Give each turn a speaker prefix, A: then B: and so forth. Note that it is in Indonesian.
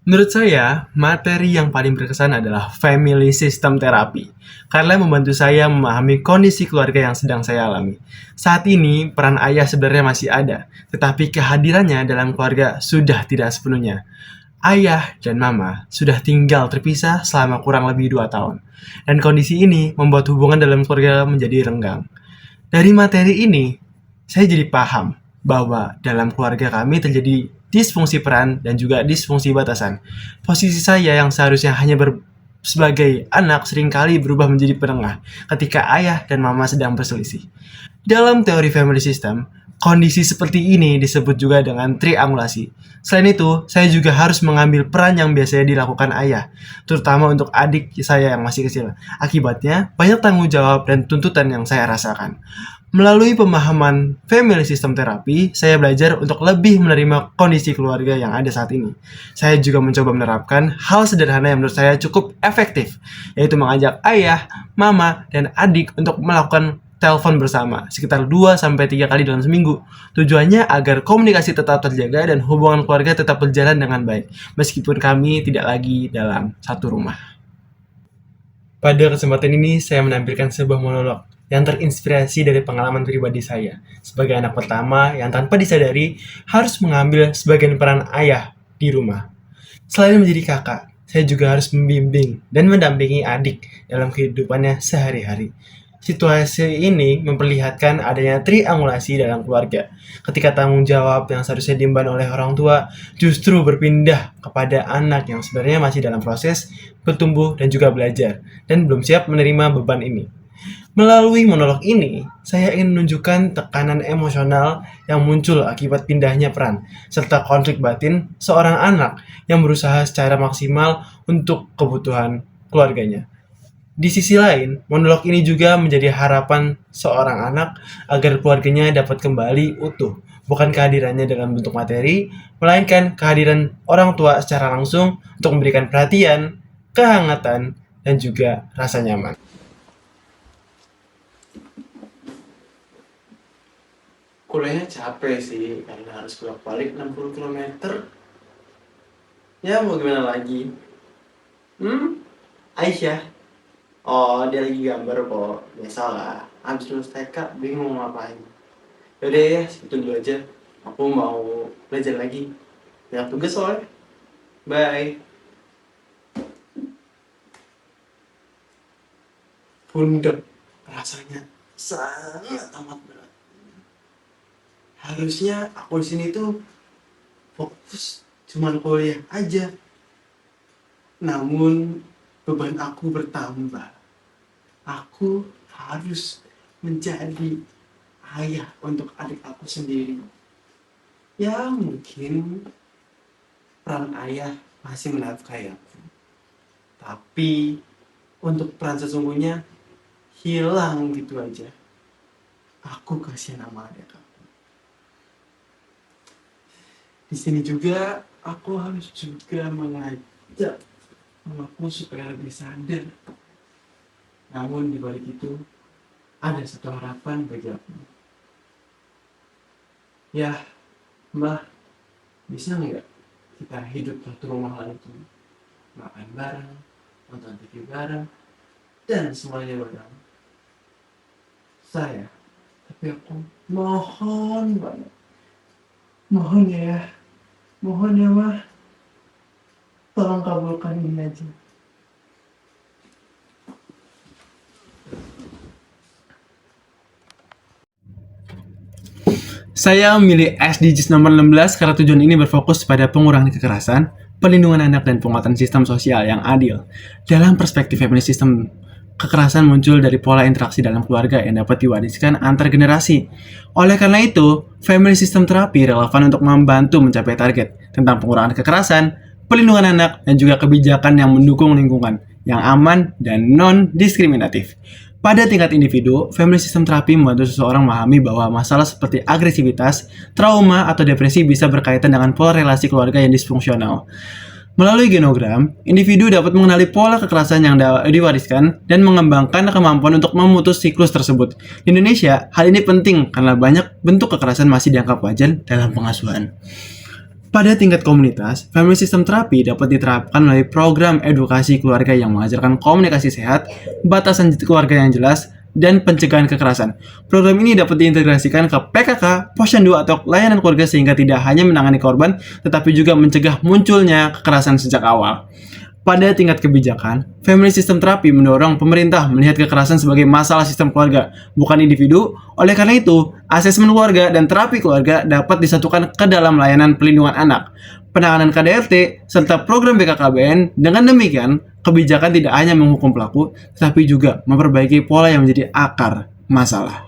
A: Menurut saya, materi yang paling berkesan adalah Family System Therapy, karena membantu saya memahami kondisi keluarga yang sedang saya alami. Saat ini, peran ayah sebenarnya masih ada, tetapi kehadirannya dalam keluarga sudah tidak sepenuhnya. Ayah dan mama sudah tinggal terpisah selama kurang lebih 2 tahun, dan kondisi ini membuat hubungan dalam keluarga menjadi renggang. Dari materi ini, saya jadi paham bahwa dalam keluarga kami terjadi disfungsi peran dan juga disfungsi batasan. Posisi saya yang seharusnya hanya sebagai anak seringkali berubah menjadi penengah ketika ayah dan mama sedang berselisih. Dalam teori family system, kondisi seperti ini disebut juga dengan triangulasi. Selain itu, saya juga harus mengambil peran yang biasanya dilakukan ayah, terutama untuk adik saya yang masih kecil. Akibatnya, banyak tanggung jawab dan tuntutan yang saya rasakan. Melalui pemahaman family system terapi, saya belajar untuk lebih menerima kondisi keluarga yang ada saat ini. Saya juga mencoba menerapkan hal sederhana yang menurut saya cukup efektif, yaitu mengajak ayah, mama, dan adik untuk melakukan telepon bersama sekitar 2-3 kali dalam seminggu. Tujuannya agar komunikasi tetap terjaga dan hubungan keluarga tetap berjalan dengan baik, meskipun kami tidak lagi dalam satu rumah. Pada kesempatan ini, saya menampilkan sebuah monolog yang terinspirasi dari pengalaman pribadi saya sebagai anak pertama yang tanpa disadari harus mengambil sebagian peran ayah di rumah. Selain menjadi kakak, saya juga harus membimbing dan mendampingi adik dalam kehidupannya sehari-hari. Situasi ini memperlihatkan adanya triangulasi dalam keluarga, ketika tanggung jawab yang seharusnya diemban oleh orang tua justru berpindah kepada anak yang sebenarnya masih dalam proses bertumbuh dan juga belajar, dan belum siap menerima beban ini. Melalui monolog ini, saya ingin menunjukkan tekanan emosional yang muncul akibat pindahnya peran, serta konflik batin seorang anak yang berusaha secara maksimal untuk kebutuhan keluarganya. Di sisi lain, monolog ini juga menjadi harapan seorang anak agar keluarganya dapat kembali utuh, bukan kehadirannya dalam bentuk materi, melainkan kehadiran orang tua secara langsung untuk memberikan perhatian, kehangatan, dan juga rasa nyaman. Kuliahnya capek sih, karena harus bolak-balik 60 kilometer. Ya mau gimana lagi? Aisyah? Oh, dia lagi gambar kok. Biasalah, abis lulus TK, bingung mau ngapain. Yaudah ya, segitu dulu aja. Aku mau belajar lagi. Banyak tugas soalnya. Bye. Pundak, rasanya sangat amat berat. Harusnya aku di sini tuh fokus cuman kuliah aja. Namun beban aku bertambah. Aku harus menjadi ayah untuk adik aku sendiri. Ya mungkin peran ayah masih menafkahi aku. Tapi untuk peran sesungguhnya hilang gitu aja. Aku kasihan sama adik aku. Di sini juga aku harus juga mengajak mamaku supaya lebih sadar. Namun di balik itu ada satu harapan bagi aku. Ya, Mbah, bisa nggak kita hidup satu rumah lagi? Makan bareng, nonton TV bareng, dan semuanya bareng. Tapi aku mohon banget. Mohon ya Mah, tolong kabulkan ini aja. Saya memilih SDGs nomor 16 karena tujuan ini berfokus pada pengurangan kekerasan, perlindungan anak, dan penguatan sistem sosial yang adil. Dalam perspektif family system, kekerasan muncul dari pola interaksi dalam keluarga yang dapat diwariskan antar generasi. Oleh karena itu, family system terapi relevan untuk membantu mencapai target tentang pengurangan kekerasan, perlindungan anak, dan juga kebijakan yang mendukung lingkungan yang aman dan non-diskriminatif. Pada tingkat individu, family system terapi membantu seseorang memahami bahwa masalah seperti agresivitas, trauma, atau depresi bisa berkaitan dengan pola relasi keluarga yang disfungsional. Melalui genogram, individu dapat mengenali pola kekerasan yang diwariskan dan mengembangkan kemampuan untuk memutus siklus tersebut. Di Indonesia, hal ini penting karena banyak bentuk kekerasan masih dianggap wajar dalam pengasuhan. Pada tingkat komunitas, family system terapi dapat diterapkan melalui program edukasi keluarga yang mengajarkan komunikasi sehat, batasan keluarga yang jelas, dan pencegahan kekerasan. Program ini dapat diintegrasikan ke PKK, posyandu atau layanan keluarga sehingga tidak hanya menangani korban, tetapi juga mencegah munculnya kekerasan sejak awal. Pada tingkat kebijakan, family system terapi mendorong pemerintah melihat kekerasan sebagai masalah sistem keluarga, bukan individu. Oleh karena itu, asesmen keluarga dan terapi keluarga dapat disatukan ke dalam layanan perlindungan anak, penanganan KDRT, serta program BKKBN. Dengan demikian, kebijakan tidak hanya menghukum pelaku, tetapi juga memperbaiki pola yang menjadi akar masalah.